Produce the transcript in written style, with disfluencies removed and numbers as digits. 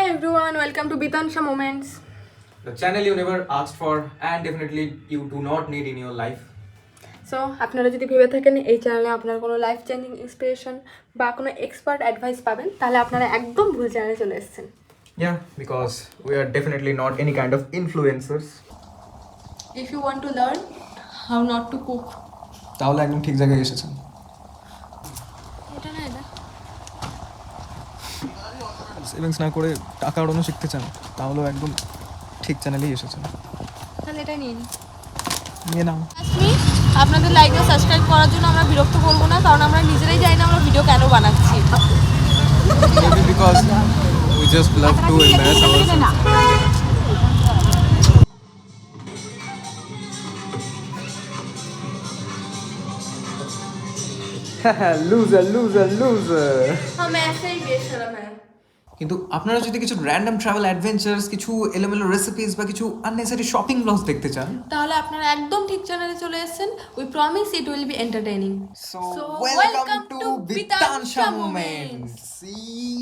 everyone, welcome to Bitansha Moments. The channel you never asked for and definitely you do not need in your life. So আপনারা যদি ভেবে থাকেন এই চ্যানেলে আপনার কোনো লাইফ চেঞ্জিং ইন্সপিরেশন বা কোনো এক্সপার্ট অ্যাডভাইস পাবেন তাহলে আপনারা একদম ভুল চ্যানেলে চলে এসেছেন। Yeah, because we are definitely not any kind of influencers. If you want to learn how not to cook, তাহলে একদম ঠিক জায়গায় এসেছেন। এটা না এটা সেভিংস না করে টাকা ওড়ানো শিখতে চান তাহলে একদম ঠিক চ্যানেলেই এসেছেন। তাহলে এটা নিয়ে নিয়ে নাও। আপনাদের লাইক ও সাবস্ক্রাইব করার জন্য আমরা বিরক্ত করব না, কারণ আমরা নিজেরাই জানি না আমরা ভিডিও কেন বানাচ্ছি। Maybe because we just love to embarrass ourselves. loser. हम ऐसे ही बेशरम हैं। কিন্তু আপনারা যদি কিছু র্যান্ডম ট্রাভেল অ্যাডভেঞ্চারস, কিছু এলোমেলো রেসিপিস বা কিছু আননেসেসারি শপিং ব্লগস দেখতে চান তাহলে আপনারা একদম ঠিক চ্যানেলে চলে এসেছেন। We promise it will be entertaining. So welcome to Bitansha Moments. See